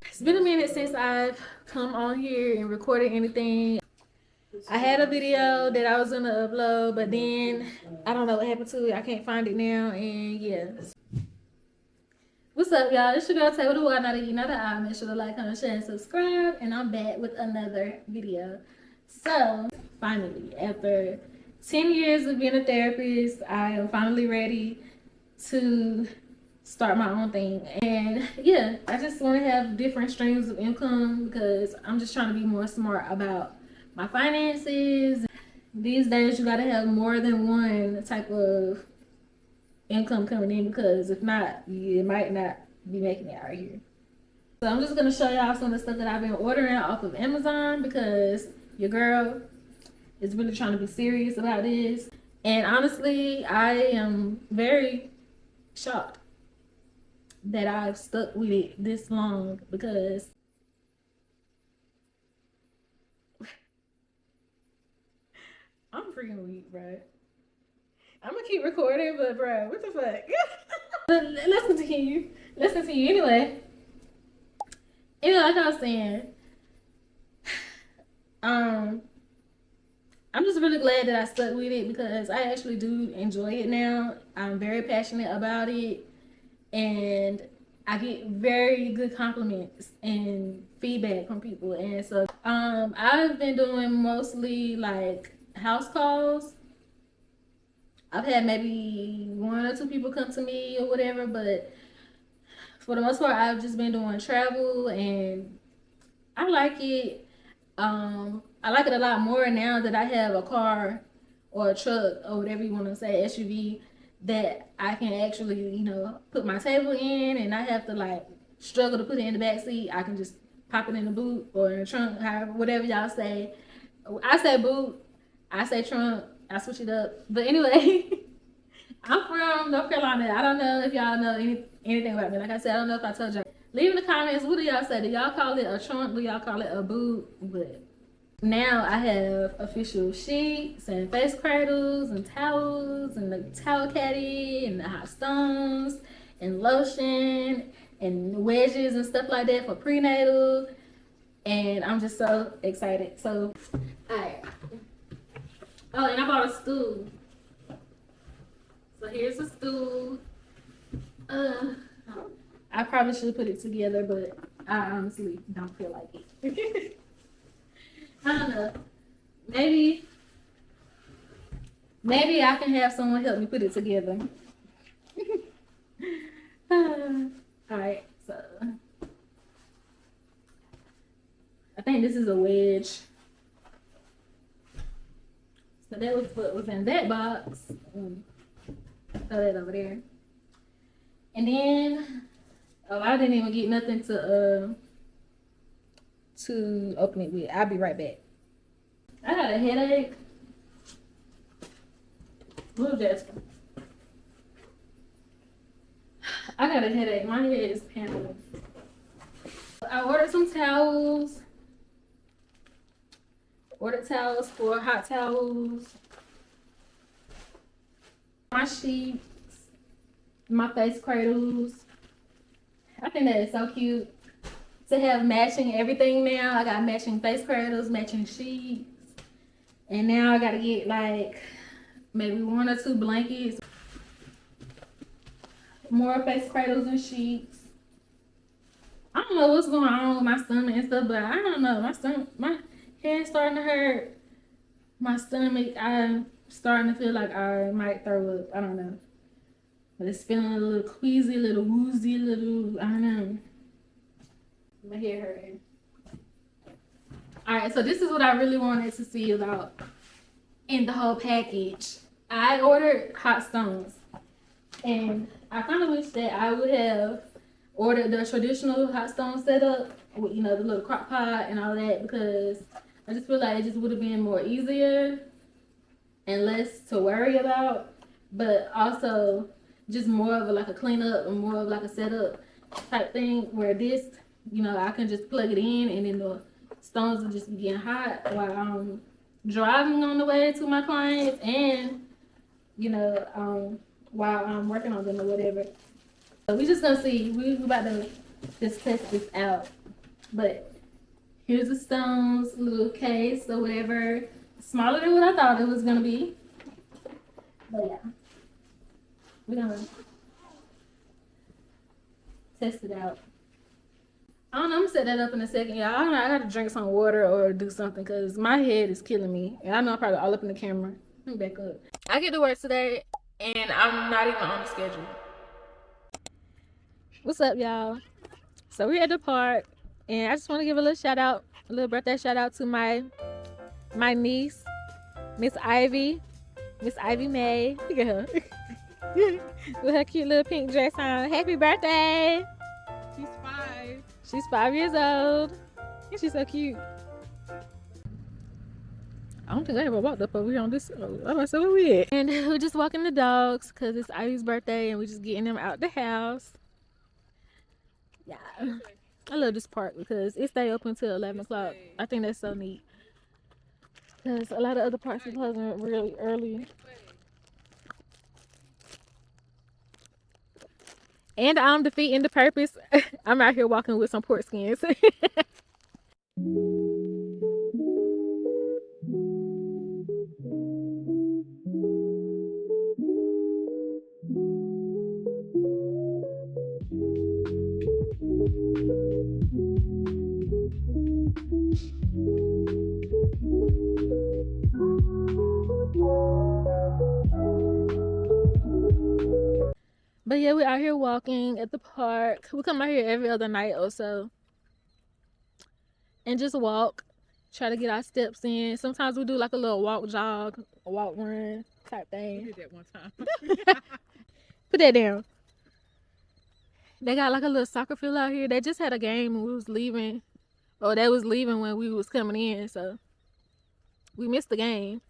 It's been a minute since I've come on here and recorded anything. I had a video that I was gonna upload, but then I don't know what happened to it. I can't find it now, and yeah. What's up, y'all? It's your girl Tay with the Why Not Eat Not Eye. Make sure to like, comment, share, and subscribe. And I'm back with another video. So finally, after 10 years of being a therapist, I am finally ready to start my own thing. And yeah, I just want to have different streams of income because I'm just trying to be more smart about my finances. These days you gotta have more than one type of income coming in, because if not, you might not be making it out here. So I'm just gonna show y'all some of the stuff that I've been ordering off of Amazon, because your girl is really trying to be serious about this. And honestly, I am very shocked that I've stuck with it this long, because I'm freaking weak, bro. I'm gonna keep recording, but bro, what the fuck? Let's continue. Anyway, like I was saying, I'm just really glad that I stuck with it, because I actually do enjoy it now. I'm very passionate about it, and I get very good compliments and feedback from people. And so I've been doing mostly like house calls. I've had maybe 1 or 2 people come to me or whatever, but for the most part, I've just been doing travel, and I like it. I like it a lot more now that I have a car or a truck or whatever you want to say, SUV, that I can actually, put my table in, and I have to like struggle to put it in the back seat. I can just pop it in the boot or in the trunk, however, whatever y'all say. I say boot, I say trunk, I switch it up. But anyway, I'm from North Carolina. I don't know if y'all know anything about me. Like I said, I don't know if I told y'all. Leave in the comments, what do y'all say? Do y'all call it a trunk? Do y'all call it a boot? But now I have official sheets and face cradles and towels and the towel caddy and the hot stones and lotion and wedges and stuff like that for prenatal. And I'm just so excited. So, alright. Oh, and I bought a stool. So here's a stool. I probably should put it together, but I honestly don't feel like it. I don't know. Maybe I can have someone help me put it together. Alright, so I think this is a wedge. So that was what was in that box. Throw that over there. And then, I didn't even get nothing to open it with. I'll be right back. I got a headache. Move, Jasper. I got a headache. My head is pounding. I ordered some towels. Ordered towels for hot towels. My sheets. My face cradles. I think that is so cute to have matching everything now. I got matching face cradles, matching sheets. And now I gotta get like maybe 1 or 2 blankets. More face cradles and sheets. I don't know what's going on with my stomach and stuff, but I don't know. My head's starting to hurt. My stomach, I'm starting to feel like I might throw up. I don't know. But it's feeling a little queasy, a little woozy, I don't know. My head hurting. Alright, so this is what I really wanted to see about in the whole package. I ordered hot stones. And I kind of wish that I would have ordered the traditional hot stone setup with, the little crock pot and all that, because I just feel like it just would have been more easier and less to worry about, but also just more of a cleanup and more of a setup type thing, where this, I can just plug it in and then the stones will just be getting hot while I'm driving on the way to my clients and, while I'm working on them or whatever. So we just gonna see. We about to just test this out. But here's the stones little case or whatever. Smaller than what I thought it was gonna be. But yeah, we're gonna test it out. I don't know, I'm gonna set that up in a second, y'all. I don't know, I gotta drink some water or do something because my head is killing me. And I know I'm probably all up in the camera. Let me back up. I get to work today and I'm not even on the schedule. What's up, y'all? So we're at the park and I just want to give a little shout out, a little birthday shout out to my niece, Miss Ivy May. Look at her. With her cute little pink dress on. Happy birthday! She's 5. She's 5 years old. She's so cute. I don't think I ever walked up over here on this. Oh, so where we at? And we're just walking the dogs because it's Ivy's birthday and we're just getting them out the house. Yeah. I love this park because it stay open till 11 o'clock. I think that's so neat. Because a lot of other parks are closing really early. And I'm defeating the purpose. I'm out here walking with some pork skins. But yeah, we're out here walking at the park. We come out here every other night or so and just walk, try to get our steps in. Sometimes we do like a little walk jog, a walk run type thing. We did that one time. Put that down. They got like a little soccer field out here. They just had a game when we was leaving. Or they was leaving when we was coming in, so we missed the game.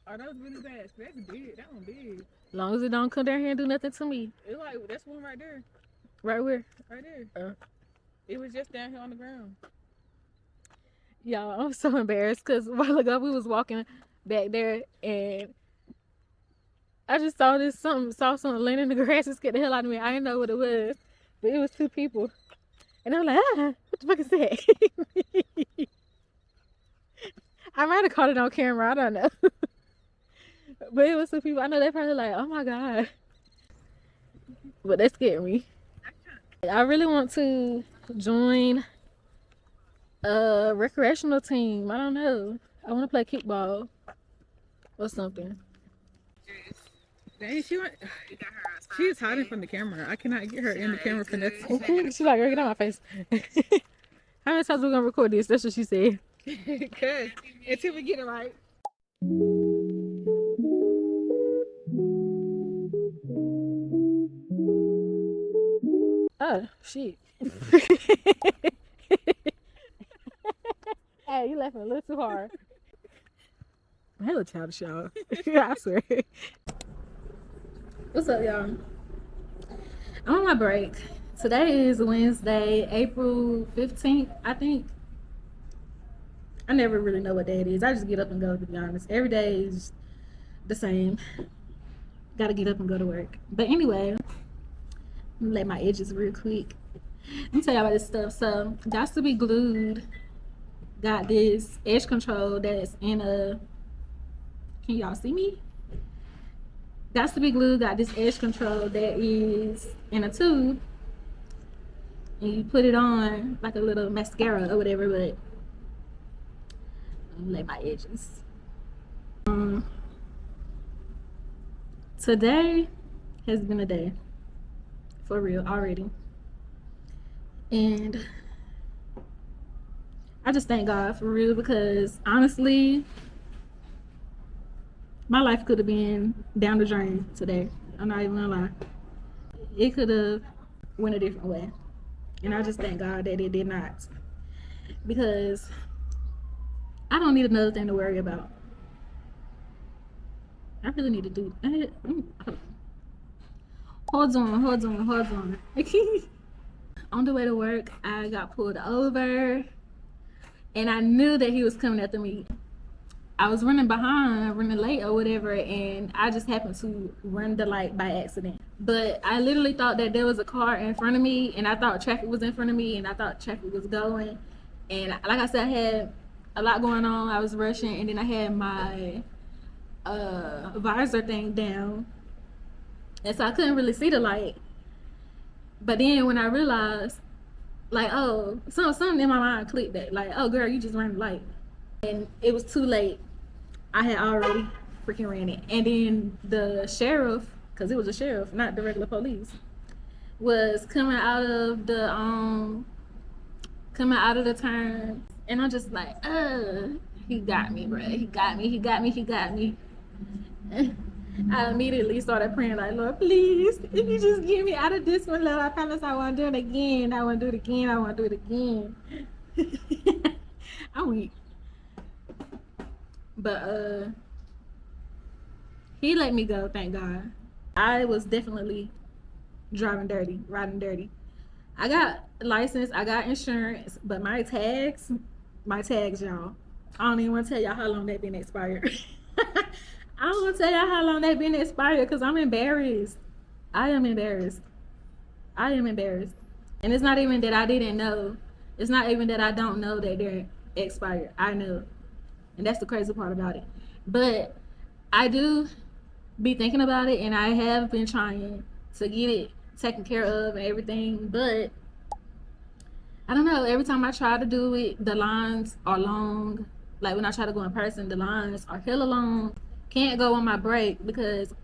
Oh, that was really bad. That's big. That one big. As long as it don't come down here and do nothing to me. It's like, that's one right there. Right where? Right there. It was just down here on the ground. Y'all, I'm so embarrassed because a while ago we was walking back there and I just saw something laying in the grass and scared the hell out of me. I didn't know what it was, but it was 2 people. And I'm like, what the fuck is that? I might have caught it on camera, I don't know. But it was 2 people. I know they probably like, oh my God. But that scared me. I really want to join a recreational team. I don't know. I want to play kickball or something. Dang, she is hiding from the camera. I cannot get her in the camera for nothing. She's like, get out my face. How many times we gonna record this? That's what she said. Cause until we get it right. Oh shit. Hey, you laughing a little too hard. Hella childish, y'all. I swear. What's up, y'all? I'm on my break. Today is Wednesday, April 15th, I think. I never really know what day it is. I just get up and go, to be honest. Every day is the same. Gotta get up and go to work. But anyway, let me lay my edges real quick. Let me tell y'all about this stuff. So, Got to Be Glued got this edge control that's in a, can y'all see me? Got to Be Glued got this edge control that is in a tube. And you put it on like a little mascara or whatever, but I'm gonna lay my edges. Today has been a day. For real, already. And I just thank God for real because honestly, my life could have been down the drain today. I'm not even gonna lie. It could have went a different way. And I just thank God that it did not. Because I don't need another thing to worry about. I really need to do Hold on. On the way to work, I got pulled over. And I knew that he was coming after me. I was running behind, running late or whatever, and I just happened to run the light by accident. But I literally thought that there was a car in front of me, and I thought traffic was in front of me, and I thought traffic was going. And like I said, I had a lot going on. I was rushing, and then I had my visor thing down, and so I couldn't really see the light. But then when I realized, like, oh, something in my mind clicked that, like, oh, girl, you just ran the light. And it was too late. I had already freaking ran it. And then the sheriff, because it was a sheriff, not the regular police, was coming out of the turn. And I'm just like, he got me, bro. He got me. I immediately started praying, like, Lord, please, if you just get me out of this one, Lord, I promise I won't do it again. I won't do it again. I'm weak. But he let me go, thank God. I was definitely riding dirty. I got license, I got insurance, but my tags, y'all, I don't even want to tell y'all how long they been expired. I don't want to tell y'all how long they've been expired because I'm embarrassed. I am embarrassed. And it's not even that I didn't know. It's not even that I don't know that they're expired. I know. And that's the crazy part about it. But I do be thinking about it, and I have been trying to get it taken care of and everything. But I don't know. Every time I try to do it, the lines are long. Like when I try to go in person, the lines are hella long. Can't go on my break because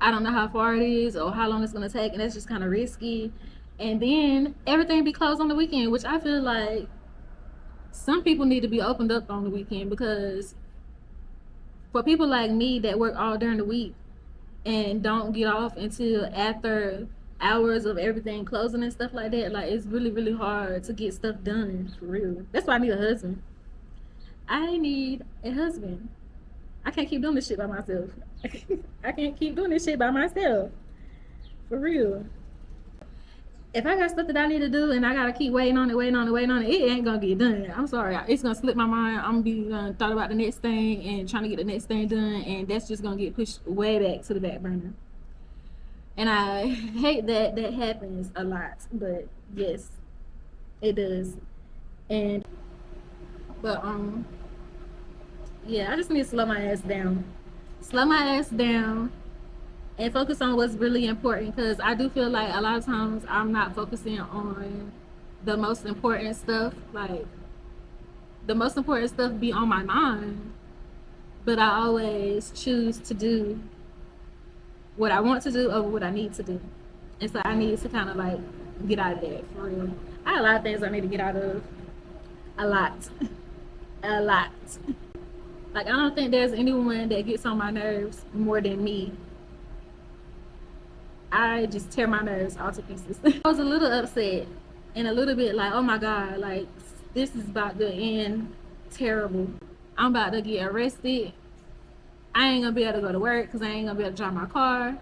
I don't know how far it is or how long it's gonna take, and that's just kind of risky. And then everything be closed on the weekend, which I feel like some people need to be opened up on the weekend, because for people like me that work all during the week and don't get off until after hours of everything closing and stuff like that, like it's really, really hard to get stuff done, for real. That's why I need a husband. I need a husband. I can't keep doing this shit by myself. I can't keep doing this shit by myself. For real. If I got stuff that I need to do and I gotta keep waiting on it, it ain't gonna get done. I'm sorry. It's gonna slip my mind. I'm gonna be thought about the next thing and trying to get the next thing done, and that's just gonna get pushed way back to the back burner. And I hate that that happens a lot, but yes, it does. But yeah, I just need to slow my ass down. And focus on what's really important, because I do feel like a lot of times I'm not focusing on the most important stuff. Like the most important stuff be on my mind, but I always choose to do what I want to do over what I need to do. And so I need to kind of like get out of that, for real. I have a lot of things I need to get out of. A lot. Like I don't think there's anyone that gets on my nerves more than me. I just tear my nerves all to pieces. I was a little upset and a little bit like, oh my God, like this is about to end terrible. I'm about to get arrested. I ain't gonna be able to go to work because I ain't gonna be able to drive my car.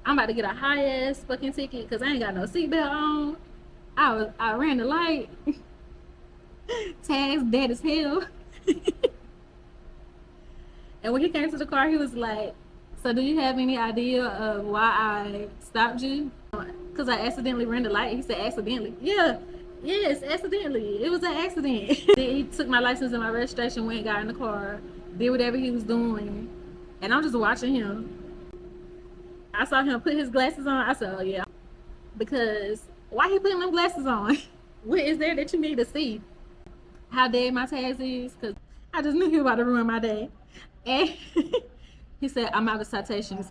I'm about to get a high ass fucking ticket because I ain't got no seatbelt on. I ran the light. Tags dead as hell. And when he came to the car, he was like, so do you have any idea of why I stopped you? Because I accidentally ran the light. He said, accidentally? Yeah. Yes, accidentally. It was an accident. Then he took my license and my registration, went, got in the car, did whatever he was doing. And I'm just watching him. I saw him put his glasses on. I said, oh yeah. Because why he putting them glasses on? What is there that you need to see? How dead my tags is? Because I just knew he was about to ruin my day. And he said, I'm out of citations.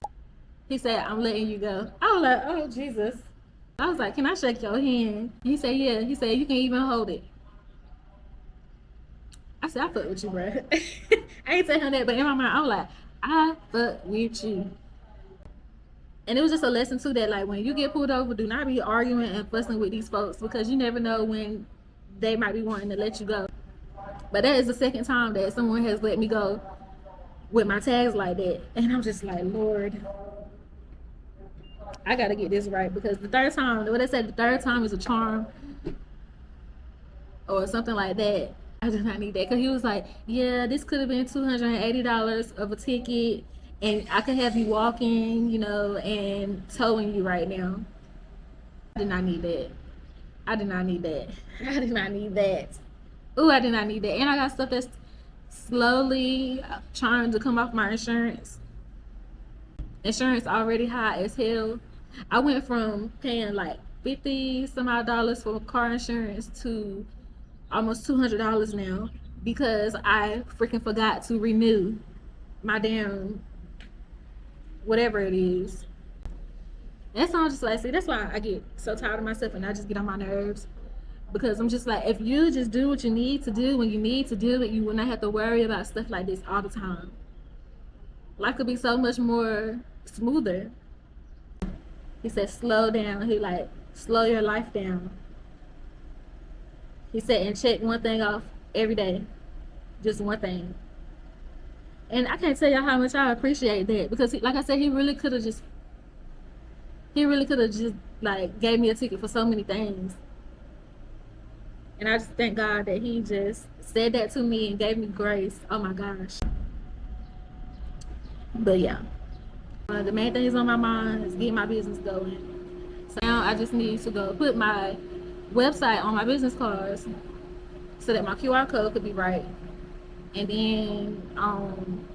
He said, I'm letting you go. I was like, oh, Jesus. I was like, can I shake your hand? He said, yeah. He said, you can even hold it. I said, I fuck with you, bro. I ain't tell him that, but in my mind, I was like, I fuck with you. And it was just a lesson, too, that, like, when you get pulled over, do not be arguing and fussing with these folks, because you never know when they might be wanting to let you go. But that is the second time that someone has let me go with my tags like that. And I'm just like, Lord, I gotta get this right, because the third time, what they said, the third time is a charm or something like that. I do not need that. Because he was like, yeah, this could have been $280 of a ticket, and I could have you walking, you know, and towing you right now. I did not need that. I did not need that. I did not need that. Ooh, I did not need that. And I got stuff that's slowly trying to come off my insurance. Insurance already high as hell. I went from paying like 50 some odd dollars for car insurance to almost $200 now because I freaking forgot to renew my damn whatever it is. That's all. I'm just like, see, that's why I get so tired of myself and I just get on my nerves, because I'm just like, if you just do what you need to do when you need to do it, you will not have to worry about stuff like this all the time. Life could be so much more smoother. He said slow down. He like, slow your life down. He said, and check one thing off every day. Just one thing. And I can't tell y'all how much I appreciate that, because like I said, he really could have just like gave me a ticket for so many things. And I just thank God that he just said that to me and gave me grace. Oh my gosh. But yeah, the main things on my mind is getting my business going. So now I just need to go put my website on my business cards so that my QR code could be right. And then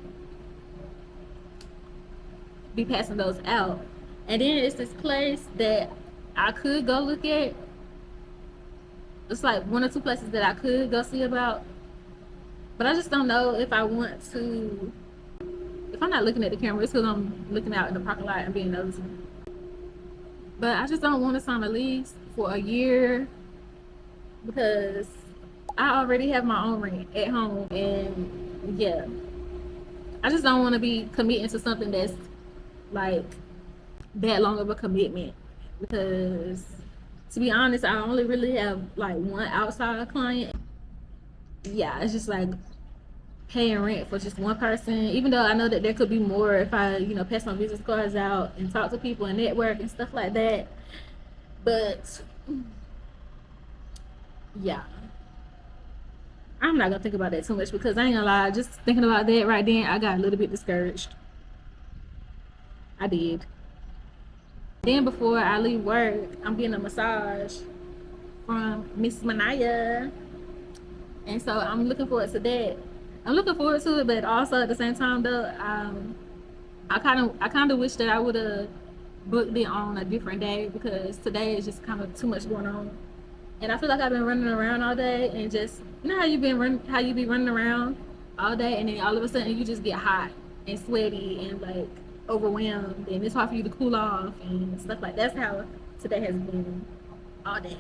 be passing those out. And then it's this place that I could go look at. It's like one or two places that I could go see about. But I just don't know if I want to. If I'm not looking at the camera, it's because I'm looking out in the parking lot and being nosy. But I just don't want to sign a lease for a year because I already have my own rent at home. And yeah, I just don't want to be committing to something that's like that long of a commitment, because to be honest, I only really have like one outside client. Yeah, it's just like paying rent for just one person, even though I know that there could be more if I, you know, pass my business cards out and talk to people and network and stuff like that. But yeah, I'm not gonna think about that too much, because I ain't gonna lie, just thinking about that right then, I got a little bit discouraged. I did. Then before I leave work, I'm getting a massage from Miss Manaya. And so I'm looking forward to that. I'm looking forward to it, but also at the same time though, I kind of wish that I would have booked it on a different day, because today is just kind of too much going on. And I feel like I've been running around all day, and just, you know how you be running around all day, and then all of a sudden you just get hot and sweaty and like overwhelmed, and it's hard for you to cool off and stuff like that. That's how today has been all day.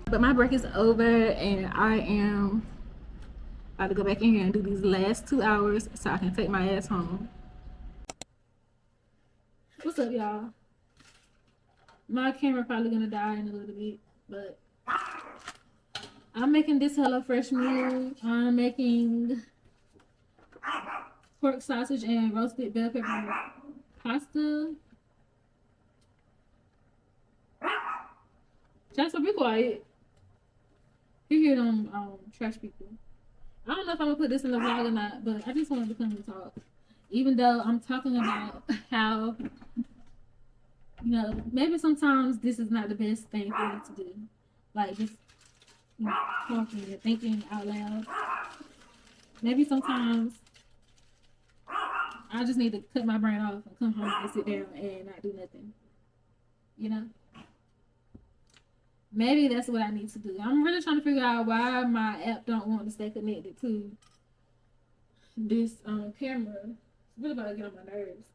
But my break is over, and I am about to go back in here and do these last 2 hours so I can take my ass home. What's up, y'all? My camera probably gonna die in a little bit, but I'm making this HelloFresh meal. I'm making pork sausage and roasted bell pepper pasta. Jasper, be quiet. You hear them trash people. I don't know if I'm gonna put this in the vlog or not, but I just wanted to come and talk. Even though I'm talking about how, you know, maybe sometimes this is not the best thing for you to do. Like just, you know, talking and thinking out loud. Maybe sometimes I just need to cut my brain off and come home and sit down and not do nothing. You know? Maybe that's what I need to do. I'm really trying to figure out why my app don't want to stay connected to this camera. It's really about to get on my nerves.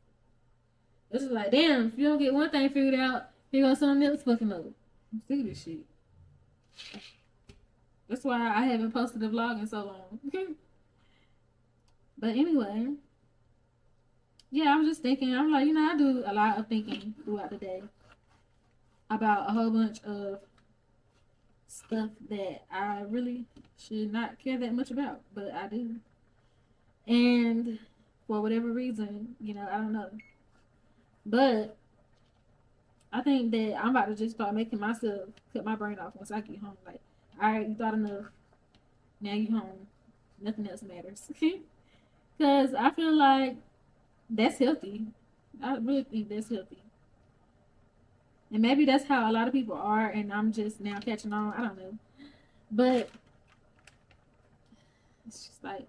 It's just like, damn, if you don't get one thing figured out, here goes something else fucking up. I'm sick of this shit. That's why I haven't posted a vlog in so long. But anyway, yeah, I was just thinking. I'm like, you know, I do a lot of thinking throughout the day about a whole bunch of stuff that I really should not care that much about, but I do. And for whatever reason, you know, I don't know. But I think that I'm about to just start making myself cut my brain off once I get home. Like, all right, you thought enough. Now you home. Nothing else matters. Because I feel like that's healthy. I really think that's healthy. And maybe that's how a lot of people are, and I'm just now catching on. I don't know. But it's just like,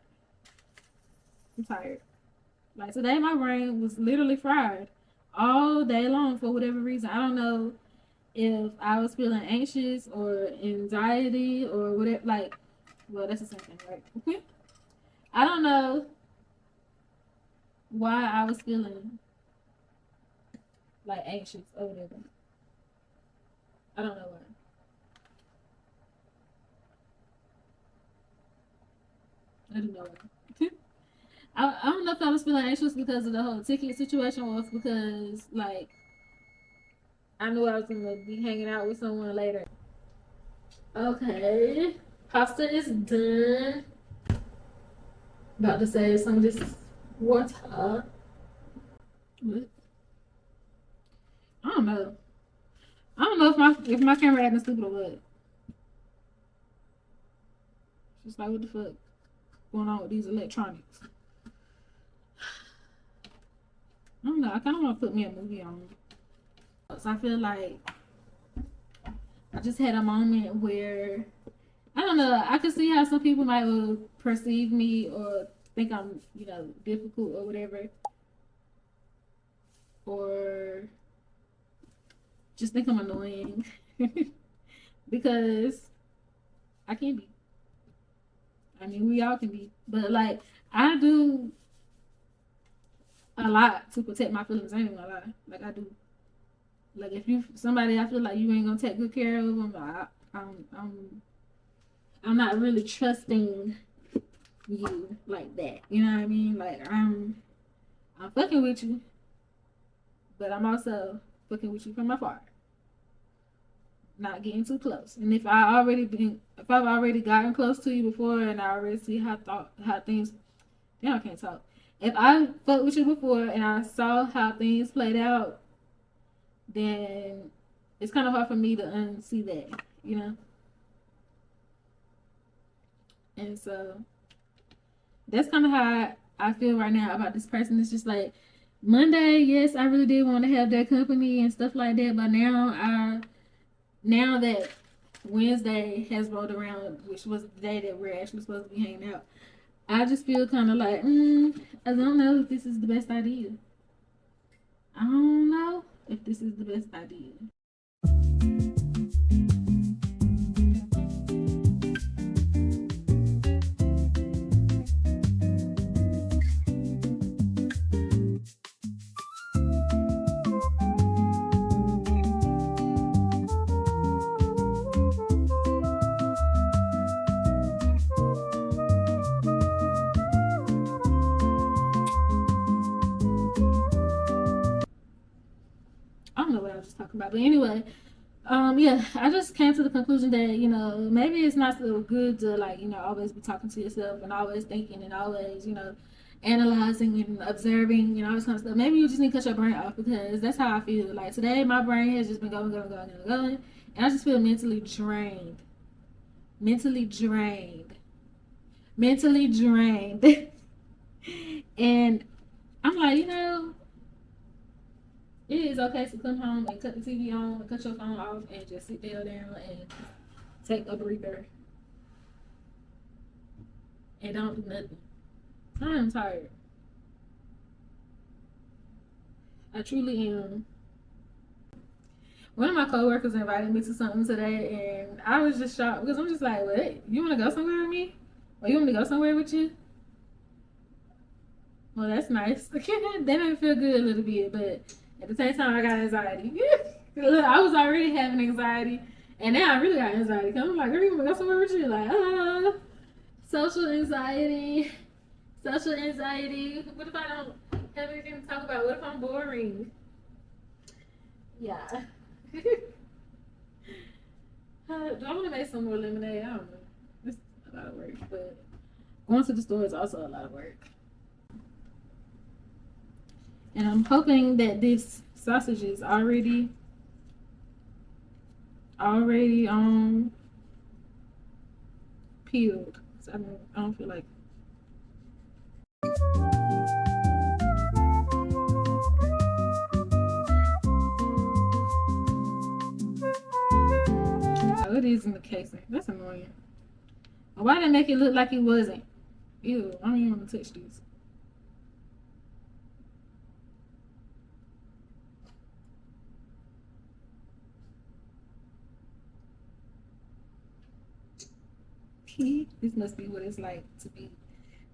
I'm tired. Like today, my brain was literally fried all day long for whatever reason. I don't know if I was feeling anxious or anxiety or whatever. Like, well, that's the same thing, right? I don't know why I was feeling like anxious or whatever. I don't know why. I don't know why. I don't know if I was feeling anxious because of the whole ticket situation or if because like I knew I was gonna be hanging out with someone later. Okay, pasta is done. About to save some of this water. What? I don't know. I don't know if my camera acting stupid or what. Just like what the fuck going on with these electronics. I don't know. I kind of want to put me a movie on. So I feel like I just had a moment where I don't know. I could see how some people might perceive me or think I'm, difficult or whatever, or just think I'm annoying because I can be. I mean, we all can be, but like I do a lot to protect my feelings. I ain't gonna lie, like I do. Like if you somebody I feel like you ain't gonna take good care of them, I'm not really trusting you like that. You know what I mean? Like I'm fucking with you, but I'm also fucking with you from afar. Not getting too close. And if I've already gotten close to you before and I already see how things I can't talk. If I fucked with you before and I saw how things played out, then it's kind of hard for me to unsee that, And so that's kind of how I feel right now about this person. It's just like Monday, yes, I really did want to have their company and stuff like that, but now that Wednesday has rolled around, which was the day that we're actually supposed to be hanging out, I just feel kind of like, I don't know if this is the best idea. I don't know if this is the best idea. I don't know what I was just talking about, but anyway, yeah, I just came to the conclusion that maybe it's not so good to always be talking to yourself and always thinking and always analyzing and observing all this kind of stuff. Maybe you just need to cut your brain off because that's how I feel. Like today, my brain has just been going, and I just feel mentally drained, and I'm like, it is okay to come home and cut the TV on, and cut your phone off, and just sit there down and take a breather and don't do nothing. I am tired. I truly am. One of my coworkers invited me to something today, and I was just shocked because I'm just like, "What? You want to go somewhere with me? Or you want me to go somewhere with you?" Well, that's nice. That made me feel good a little bit, but at the same time, I got anxiety. I was already having anxiety, and now I really got anxiety. Cause I'm like, girl, you want to go somewhere with you? Like, social anxiety. What if I don't have anything to talk about? What if I'm boring? Yeah. Do I want to make some more lemonade? I don't know. It's a lot of work, but going to the store is also a lot of work. And I'm hoping that this sausage is already peeled So I don't feel like. Oh, it is in the casing. That's annoying. Why did they make it look like it wasn't? Ew, I don't even want to touch these. This must be what it's like to be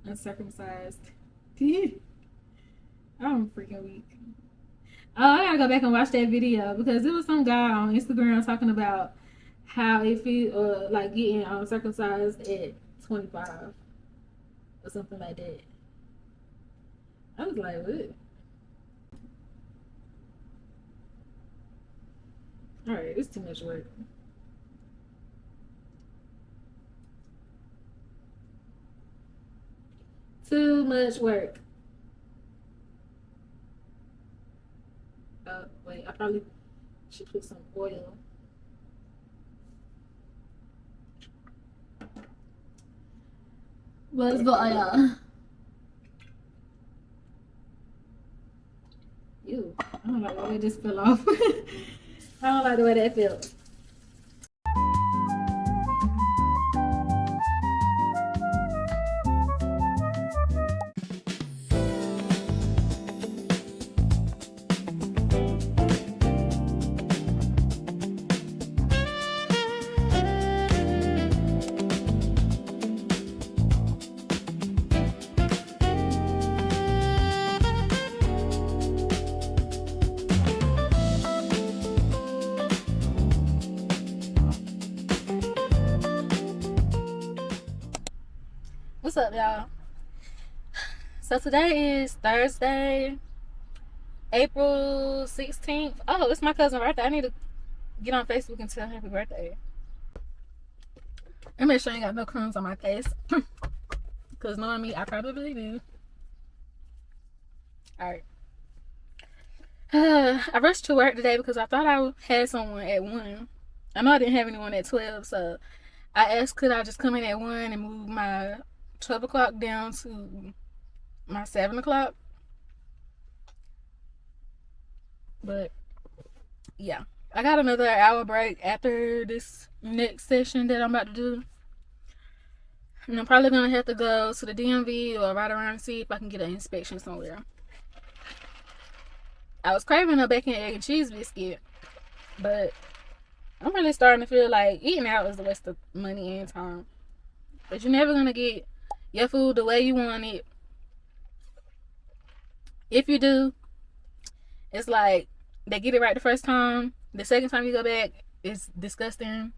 uncircumcised. I'm freaking weak. Oh, I gotta go back and watch that video because it was some guy on Instagram talking about how it feels like getting circumcised at 25 or something like that. I was like, what? Alright, it's too much work. Too much work. Wait, I probably should put some oil. Where's the oil? Ew, I don't like the way this fell off. I don't like the way that felt. What's up, y'all? So today is Thursday, April 16th. Oh, it's my cousin's birthday. I need to get on Facebook and tell him happy birthday. And make sure I ain't got no crumbs on my face. Because knowing me, I probably do. Alright. I rushed to work today because I thought I had someone at 1. I know I didn't have anyone at 12, so I asked could I just come in at 1 and move my 12 o'clock down to my 7 o'clock. But yeah, I got another hour break after this next session that I'm about to do, and I'm probably gonna have to go to the DMV or ride around and see if I can get an inspection somewhere. I was craving a bacon, egg, and cheese biscuit, but I'm really starting to feel like eating out is a waste of money and time. But you're never gonna get your food the way you want it. If you do, it's like they get it right the first time. The second time you go back, it's disgusting.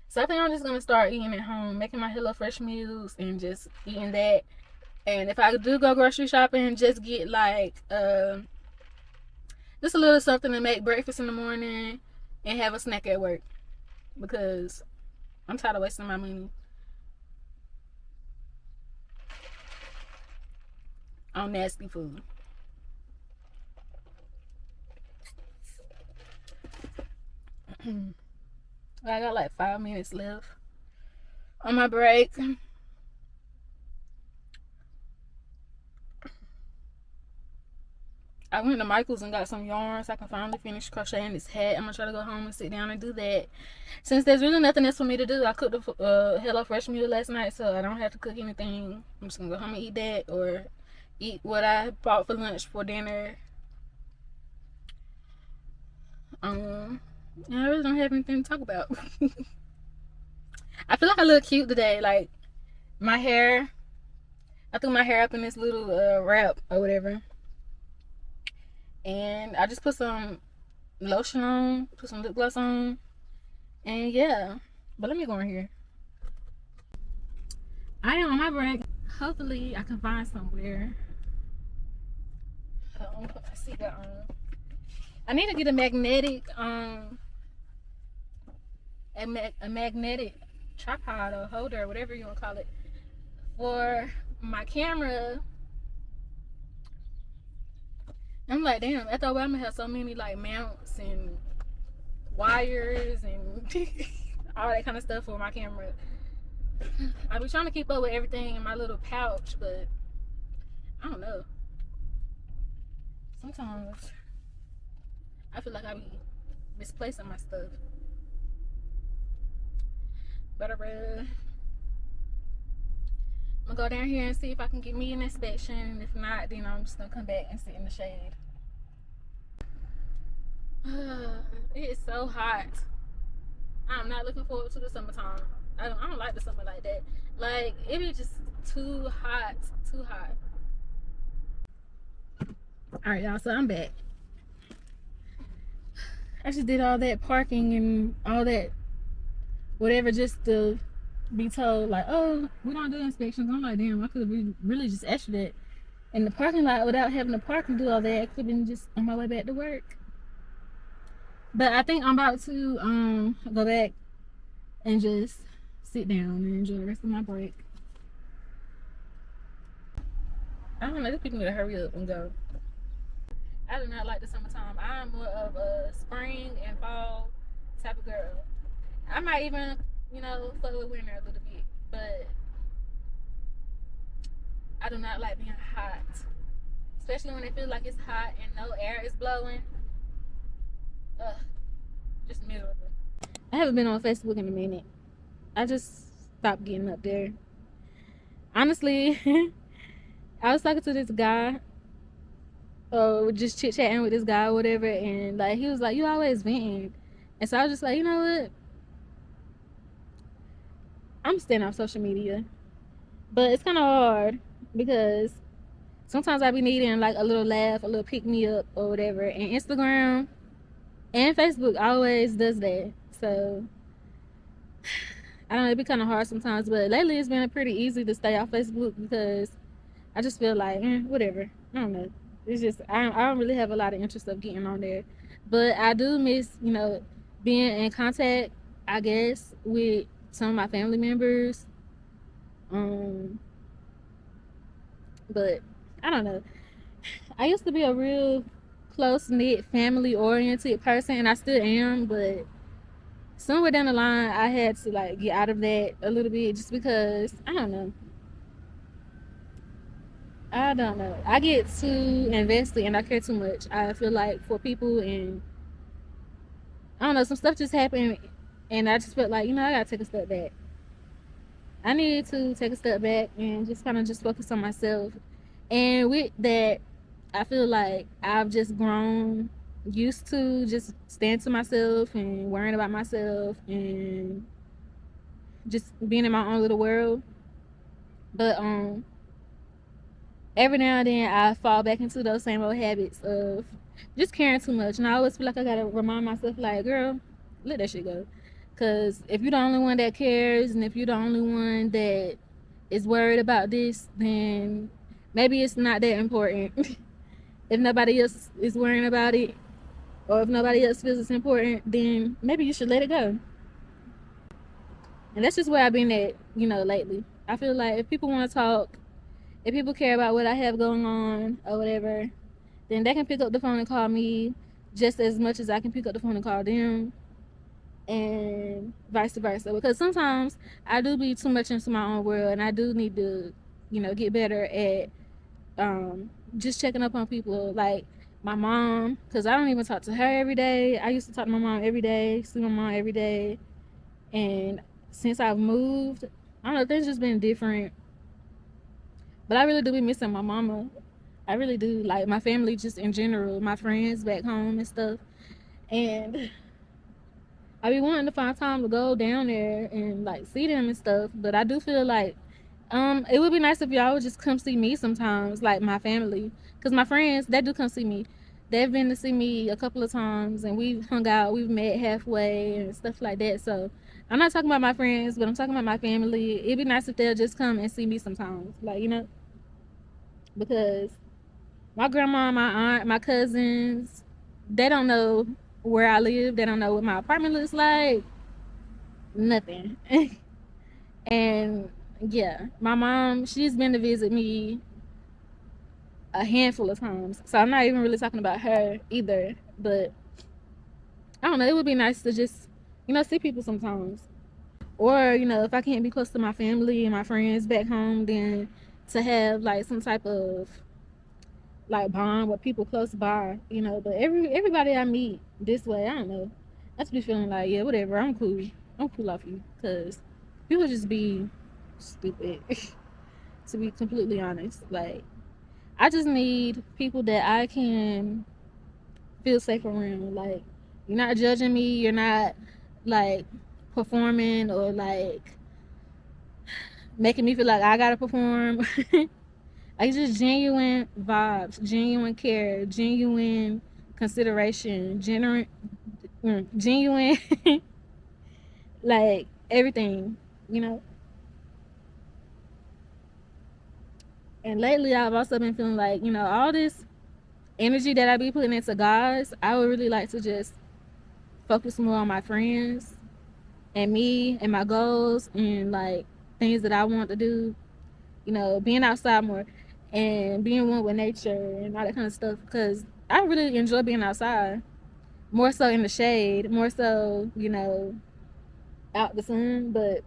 So I think I'm just gonna start eating at home, making my HelloFresh meals and just eating that. And if I do go grocery shopping, just get like just a little something to make breakfast in the morning and have a snack at work, because I'm tired of wasting my money on nasty food. I got like 5 minutes left on my break. I went to Michael's and got some yarn so I can finally finish crocheting this hat. I'm gonna try to go home and sit down and do that. Since there's really nothing else for me to do, I cooked a HelloFresh meal last night, so I don't have to cook anything. I'm just gonna go home and eat that, or eat what I bought for lunch for dinner. I really don't have anything to talk about. I feel like I look cute today. Like my hair, I threw my hair up in this little wrap or whatever, and I just put some lotion on, put some lip gloss on, and yeah. But let me go in here. I am on my break. Hopefully I can find somewhere. I'm gonna put my seatbelt on. I need to get a magnetic a magnetic tripod or holder, whatever you want to call it, for my camera. I'm like, damn, after a while I'm gonna have so many like mounts and wires and all that kind of stuff for my camera. I be trying to keep up with everything in my little pouch, but I don't know. Sometimes I feel like I be misplacing my stuff. But I'm gonna go down here and see if I can get me an inspection. And if not, then I'm just gonna come back and sit in the shade. It is so hot. I'm not looking forward to the summertime. I don't like the summer like that. Like, it be just too hot. Too hot. Alright, y'all, so I'm back. I just did all that parking and all that whatever just to be told, like, oh, we don't do inspections. I'm like, damn, I could have really just asked you that in the parking lot without having to park and do all that. I could have been just on my way back to work. But I think I'm about to go back and just sit down and enjoy the rest of my break. I don't know, these people need to hurry up and go. I do not like the summertime. I'm more of a spring and fall type of girl. I might even, fuck with winter a little bit, but I do not like being hot. Especially when it feels like it's hot and no air is blowing. Ugh, just miserable. I haven't been on Facebook in a minute. I just stopped getting up there. Honestly, I was talking to this guy, just chit-chatting with this guy or whatever, and like he was like, you always venting. And so I was just like, you know what? I'm staying off social media. But it's kind of hard because sometimes I be needing like a little laugh, a little pick-me-up or whatever. And Instagram and Facebook always does that. So I don't know, it be kind of hard sometimes. But lately it's been pretty easy to stay off Facebook because I just feel like, whatever. I don't know. It's just, I don't really have a lot of interest of getting on there. But I do miss, being in contact, I guess, with some of my family members. But I don't know. I used to be a real close-knit, family-oriented person, and I still am, but somewhere down the line, I had to, like, get out of that a little bit just because, I don't know. I get too invested and I care too much. I feel like for people, and I don't know, some stuff just happened and I just felt like, I gotta take a step back. I need to take a step back and just kind of just focus on myself. And with that, I feel like I've just grown used to just staying to myself and worrying about myself and just being in my own little world. But every now and then I fall back into those same old habits of just caring too much. And I always feel like I gotta remind myself, like, girl, let that shit go. Because if you're the only one that cares and if you're the only one that is worried about this, then maybe it's not that important. If nobody else is worrying about it, or if nobody else feels it's important, then maybe you should let it go. And that's just where I've been at, lately. I feel like if people want to talk, if people care about what I have going on or whatever, then they can pick up the phone and call me just as much as I can pick up the phone and call them, and vice versa. Because sometimes I do be too much into my own world, and I do need to, get better at just checking up on people, like my mom, because I don't even talk to her every day. I used to talk to my mom every day, see my mom every day, and since I've moved, I don't know, things just been different. But I really do be missing my mama. I really do. Like my family just in general, my friends back home and stuff. And I be wanting to find time to go down there and like see them and stuff. But I do feel like it would be nice if y'all would just come see me sometimes, like my family. Because my friends, they do come see me. They've been to see me a couple of times and we've hung out, we've met halfway and stuff like that. So I'm not talking about my friends, but I'm talking about my family. It'd be nice if they'll just come and see me sometimes. Like, because my grandma, my aunt, my cousins, they don't know where I live. They don't know what my apartment looks like. Nothing. And yeah, my mom, she's been to visit me a handful of times. So I'm not even really talking about her either. But I don't know, it would be nice to just, see people sometimes. Or, you know, if I can't be close to my family and my friends back home, then to have like some type of like bond with people close by, you know. But everybody I meet this way, I don't know. I just be feeling like, yeah, whatever, I'm cool. I'm cool off you. Cause people just be stupid. To be completely honest. Like, I just need people that I can feel safe around. Like, you're not judging me, you're not like performing or like making me feel like I gotta perform. Like, just genuine vibes, genuine care, genuine consideration, genuine like everything, you know. And lately I've also been feeling like, you know, all this energy that I be putting into guys, I would really like to just focus more on my friends and me and my goals and like things that I want to do, you know, being outside more and being one with nature and all that kind of stuff. Because I really enjoy being outside, more so in the shade, more so, you know, out the sun. But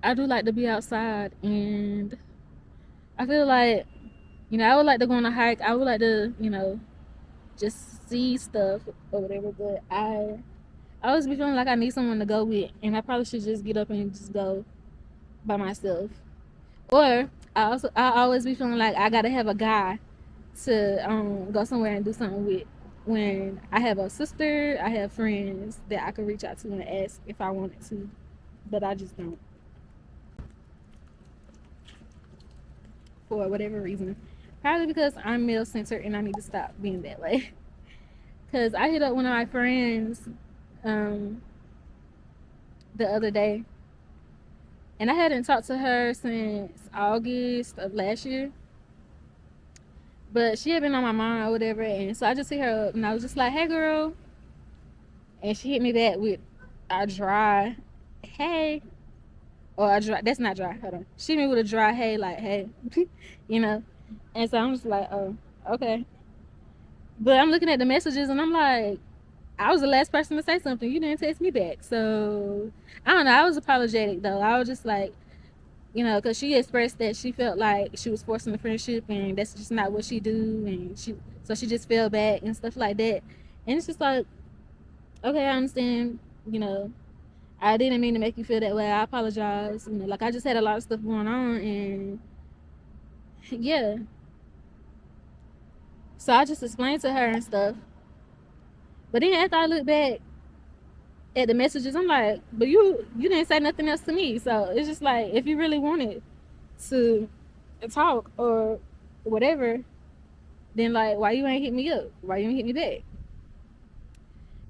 I do like to be outside, and I feel like, you know, I would like to go on a hike. I would like to, you know, just see stuff or whatever. But I always be feeling like I need someone to go with, and I probably should just get up and just go by myself. Or I always be feeling like I gotta have a guy to go somewhere and do something with. When I have a sister, I have friends that I could reach out to and ask if I wanted to, but I just don't, for whatever reason. Probably because I'm male centered and I need to stop being that way. Cause I hit up one of my friends the other day, and I hadn't talked to her since August of last year. But she had been on my mind or whatever, and so I just hit her up and I was just like, "Hey, girl," and she hit me back with a dry, "Hey," or a dry. That's not dry. Hold on. She hit me with a dry, "Hey," like, "Hey," you know. And so I'm just like, "Oh, okay." But I'm looking at the messages and I'm like, I was the last person to say something. You didn't text me back, so I don't know. I was apologetic though. I was just like, you know, because she expressed that she felt like she was forcing the friendship and that's just not what she do, and she just fell back and stuff like that. And it's just like, okay, I understand, you know, I didn't mean to make you feel that way. I apologize. You know, like, I just had a lot of stuff going on, and yeah. So I just explained to her and stuff. But then after I look back at the messages, I'm like, but you didn't say nothing else to me. So it's just like, if you really wanted to talk or whatever, then like, why you ain't hit me up? Why you ain't hit me back?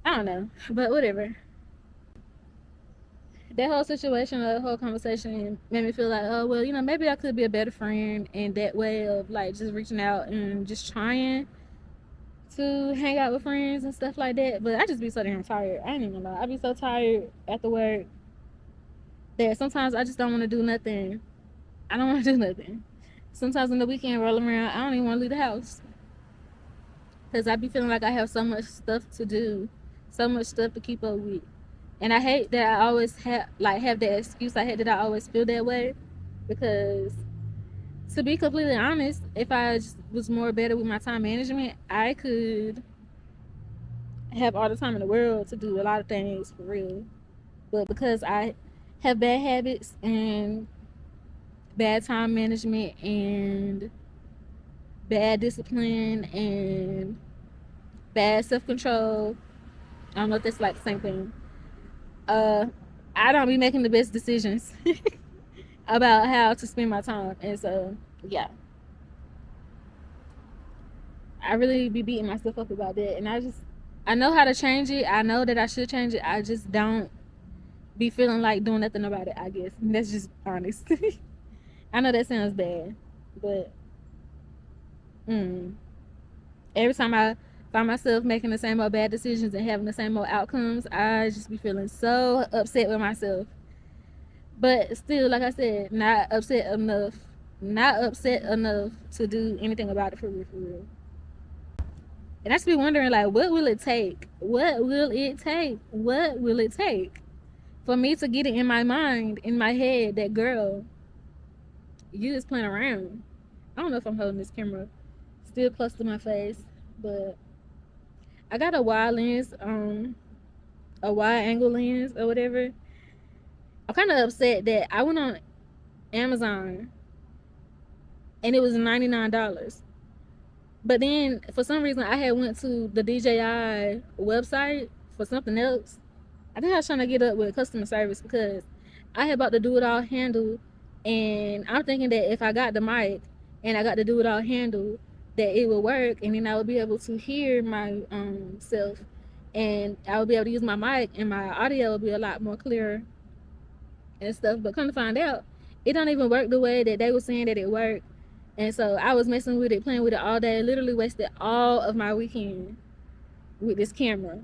I don't know, but whatever. That whole situation, that whole conversation made me feel like, oh well, you know, maybe I could be a better friend in that way of like just reaching out and just trying to hang out with friends and stuff like that. But I just be so damn tired. I ain't even lie. I be so tired after work that sometimes I just don't want to do nothing. I don't want to do nothing. Sometimes when the weekend roll around, I don't even want to leave the house because I be feeling like I have so much stuff to do, so much stuff to keep up with. And I hate that I always have that excuse. I hate that I always feel that way, because to be completely honest, if I just was more better with my time management, I could have all the time in the world to do a lot of things for real. But because I have bad habits and bad time management and bad discipline and bad self-control, I don't know if that's like the same thing, I don't be making the best decisions about how to spend my time. And so yeah, I really be beating myself up about that. And I know how to change it. I know that I should change it. I just don't be feeling like doing nothing about it, I guess. And that's just honest. I know that sounds bad, but every time I find myself making the same old bad decisions and having the same old outcomes, I just be feeling so upset with myself. But still, like I said, not upset enough to do anything about it for real. And I just be wondering, like, what will it take for me to get it in my mind, in my head, that girl, you just playing around. I don't know if I'm holding this camera still close to my face, but I got a wide lens, a wide angle lens or whatever. I'm kind of upset that I went on Amazon and it was $99. But then for some reason I had went to the DJI website for something else. I think I was trying to get up with customer service because I had about to do it all handle, and I'm thinking that if I got the mic and I got to do it all handle, that it would work, and then I would be able to hear my self, and I would be able to use my mic, and my audio would be a lot more clearer and stuff. But come to find out, it don't even work the way that they were saying that it worked. And so I was messing with it, playing with it all day, literally wasted all of my weekend with this camera.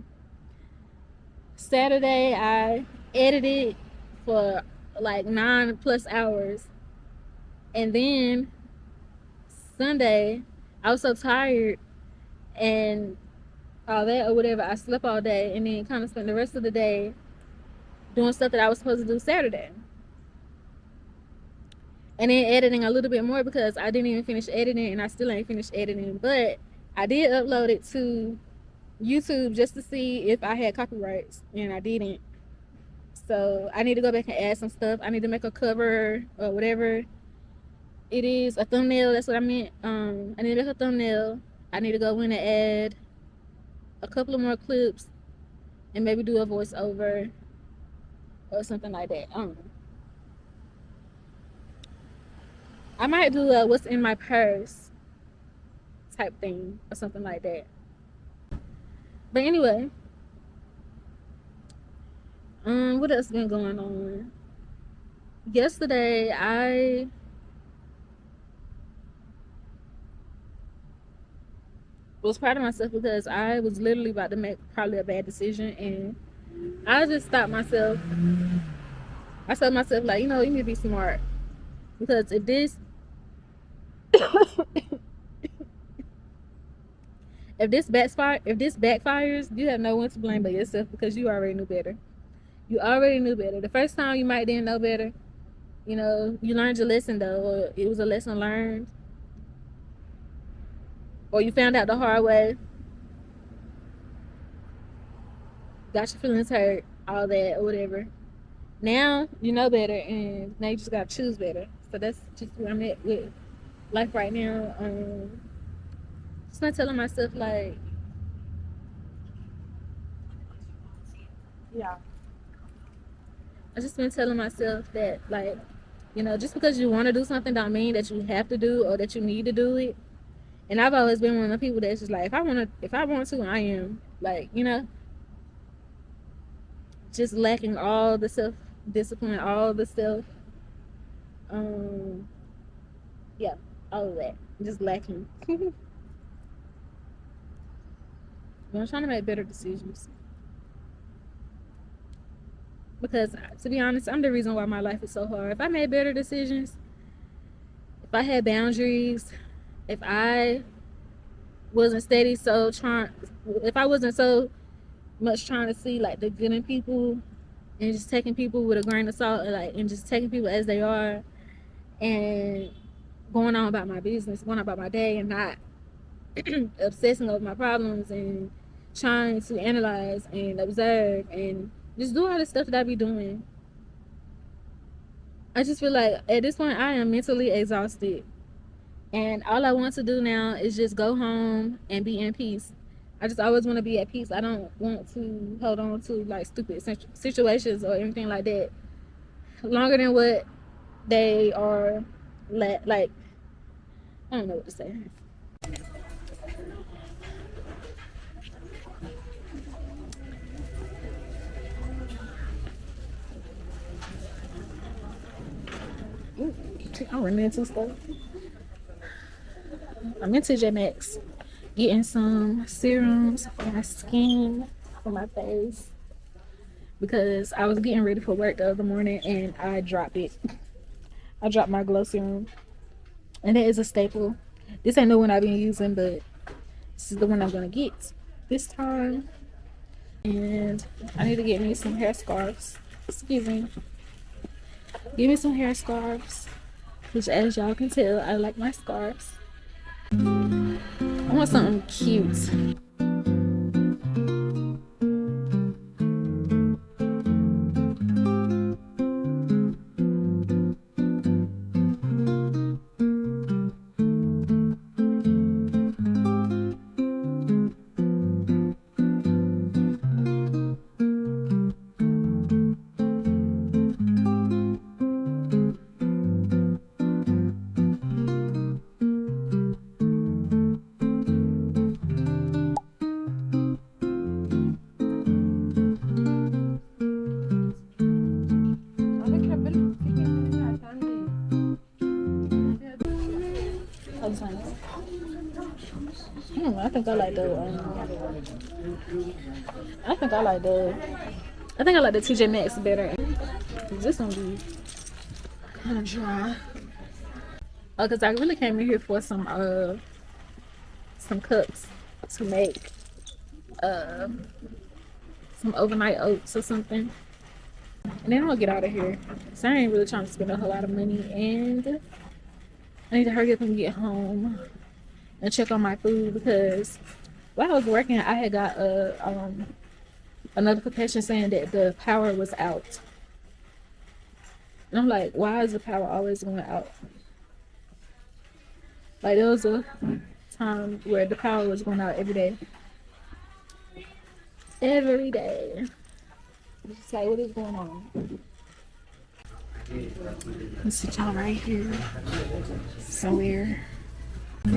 Saturday, I edited for like 9+ hours. And then Sunday, I was so tired and all that or whatever. I slept all day and then kind of spent the rest of the day doing stuff that I was supposed to do Saturday. And then editing a little bit more because I didn't even finish editing, and I still ain't finished editing. But I did upload it to YouTube just to see if I had copyrights, and I didn't. So I need to go back and add some stuff. I need to make a cover or whatever it is, a thumbnail. That's what I meant. I need to make a thumbnail. I need to go in and add a couple of more clips and maybe do a voiceover or something like that. I don't know. I might do a what's in my purse type thing or something like that. But anyway, what else been going on? Yesterday, I was proud of myself because I was literally about to make probably a bad decision, and I just stopped myself. I told myself, like, you know, you need to be smart, because if this if this backfires, you have no one to blame but yourself, because you already knew better. You already knew better. The first time you might didn't know better. You know, you learned your lesson though, or it was a lesson learned, or you found out the hard way. Got your feelings hurt, all that, or whatever. Now you know better, and now you just gotta choose better. So that's just where I'm at with life right now. Just not telling myself, like, yeah. I just been telling myself that, like, you know, just because you want to do something don't mean that you have to do or that you need to do it. And I've always been one of the people that's just like, if I want to, I am. Like, you know, just lacking all the self discipline, all the self, yeah, all of that, just lacking. But I'm trying to make better decisions, because to be honest, I'm the reason why my life is so hard. If I made better decisions, if I had boundaries, if I wasn't steady if I wasn't so much trying to see like the good in people and just taking people with a grain of salt, and just taking people as they are, and going on about my business, going on about my day, and not obsessing over my problems and trying to analyze and observe and just do all the stuff that I be doing. I just feel like at this point I am mentally exhausted, and all I want to do now is just go home and be in peace. I just always want to be at peace. I don't want to hold on to like stupid situations or anything like that longer than what they are. Like, I don't know what to say. I'm running into stuff. I'm in TJ Maxx getting some serums for my skin, for my face, because I was getting ready for work the other morning and I dropped it. I dropped my glow serum, and that is a staple. This ain't the one I've been using, but this is the one I'm gonna get this time. And I need to get me some hair scarves Excuse me. Give me some hair scarves. Which, as y'all can tell, I like my scarves. I want something cute. I think I like the I think I like the TJ Maxx better. This gonna be kind of dry. Oh, cause I really came in here for some cups to make some overnight oats or something. And then I'm gonna get out of here. So I ain't really trying to spend a whole lot of money, and I need to hurry up and get home and check on my food, because while I was working, I had got a notification saying that the power was out. And I'm like, why is the power always going out? Like, there was a time where the power was going out every day. Every day. It's like, what is going on? Let's sit y'all right here. Somewhere. Yeah.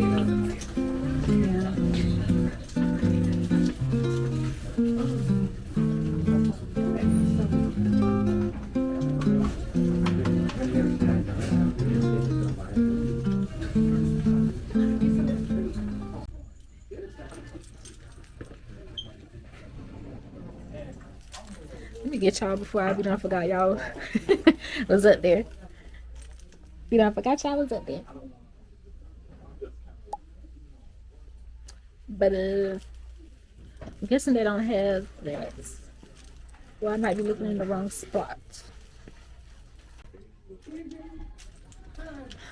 Let me get y'all before I be done forgot y'all was up there. Be done forgot y'all was up there. But I'm guessing they don't have that. Well, I might be looking in the wrong spot.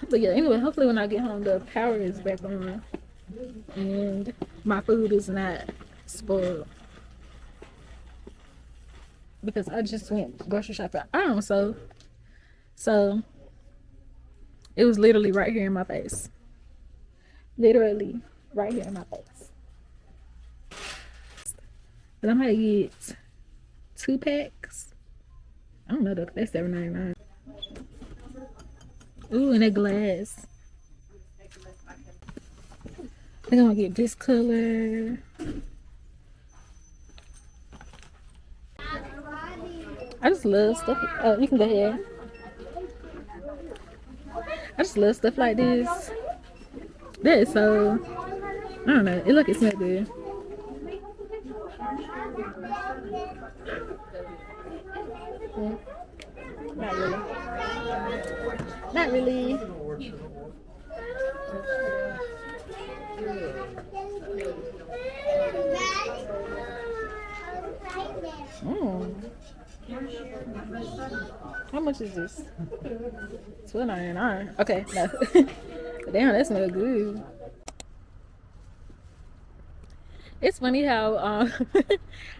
But yeah, anyway, hopefully when I get home the power is back on and my food is not spoiled. Because I just went grocery shopping. So it was literally right here in my face. Literally right here in my face. But I might get 2 packs. I don't know though, that's $7.99. Ooh, and that glass. I think I'm gonna get this color. I just love stuff. Oh, you can go ahead. I just love stuff like this. That is so, I don't know. It smells good. Not really. Not really. How much is this? $12.99. Okay, no. Damn, that smells good. It's funny how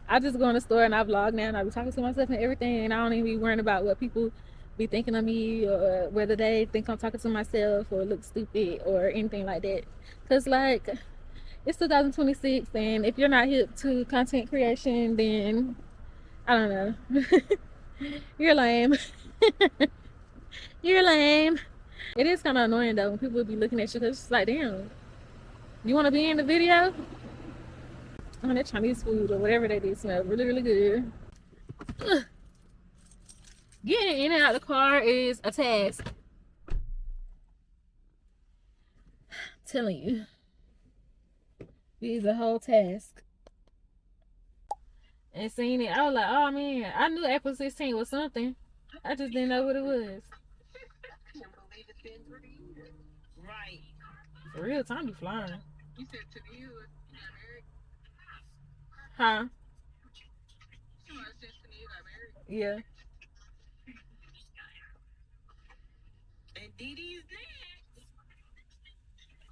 I just go in the store and I vlog now and I be talking to myself and everything, and I don't even be worrying about what people be thinking of me or whether they think I'm talking to myself or look stupid or anything like that. Cause like, it's 2026, and if you're not hip to content creation, then I don't know. You're lame. You're lame. It is kind of annoying though when people be looking at you, because it's like, damn, you want to be in the video? Oh, that Chinese food or whatever they do smell really, really good. Ugh. Getting in and out of the car is a task. I'm telling you. It is a whole task. And seeing it, I was like, oh man, I knew April 16 was something. I just didn't know what it was. Right. For real, time be flying. You said to you, Huh? somebody said to you got married. Yeah. Dee Dee's next.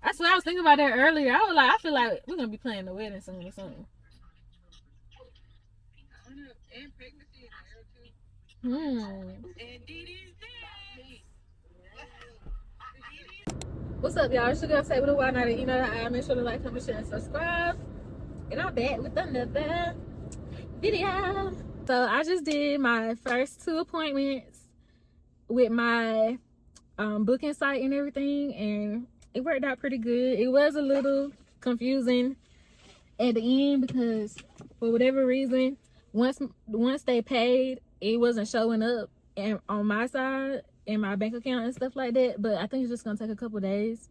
I swear I was thinking about that earlier. I was like, I feel like we're gonna be playing the wedding soon or something. I don't know. And pregnancy in the air too. And Dee Dee's next. What's up, y'all? It's your girl, Tay with a Y Night. You know that I make sure to like, comment, share, and subscribe. And I'm back with another video. So I just did my first 2 appointments with my booking site and everything, and it worked out pretty good. It was a little confusing at the end because for whatever reason, once they paid, it wasn't showing up and on my side in my bank account and stuff like that. But I think it's just gonna take a couple days.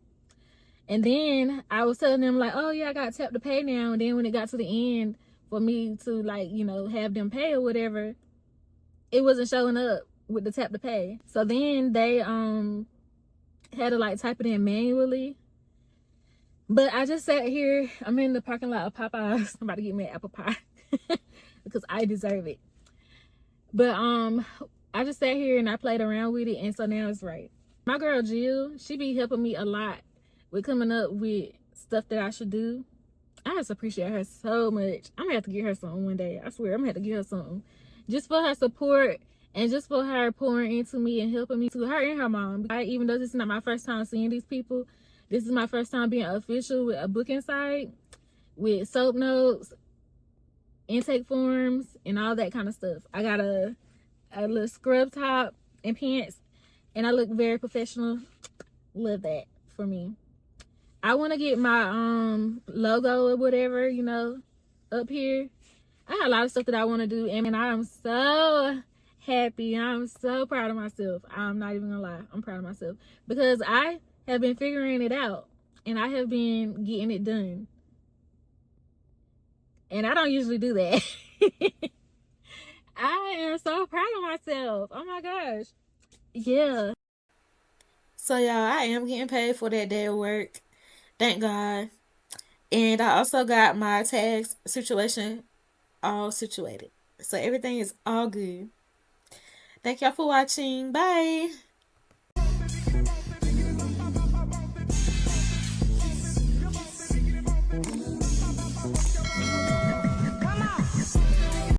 And then I was telling them like, oh yeah, I got tap to pay now. And then when it got to the end for me to like, you know, have them pay or whatever, it wasn't showing up with the tap to pay. So then they had to like type it in manually. But I just sat here. I'm in the parking lot of Popeyes. I'm about to get me an apple pie because I deserve it. But I just sat here and I played around with it, and so now it's right. My girl Jill, she be helping me a lot with coming up with stuff that I should do. I just appreciate her so much. I'm gonna have to get her something one day. I swear, I'm gonna have to get her something just for her support and just for her pouring into me and helping me, to her and her mom. Even though this is not my first time seeing these people, this is my first time being official with a booking site, with soap notes, intake forms, and all that kind of stuff. I got a little scrub top and pants, and I look very professional. Love that for me. I want to get my logo or whatever, you know, up here. I have a lot of stuff that I want to do, and I am so happy. I'm so proud of myself. I'm not even gonna lie. I'm proud of myself because I have been figuring it out, and I have been getting it done. And I don't usually do that. I am so proud of myself. Oh my gosh. Yeah. So y'all, I am getting paid for that day of work. Thank God. And I also got my tax situation all situated. So everything is all good. Thank y'all for watching. Bye.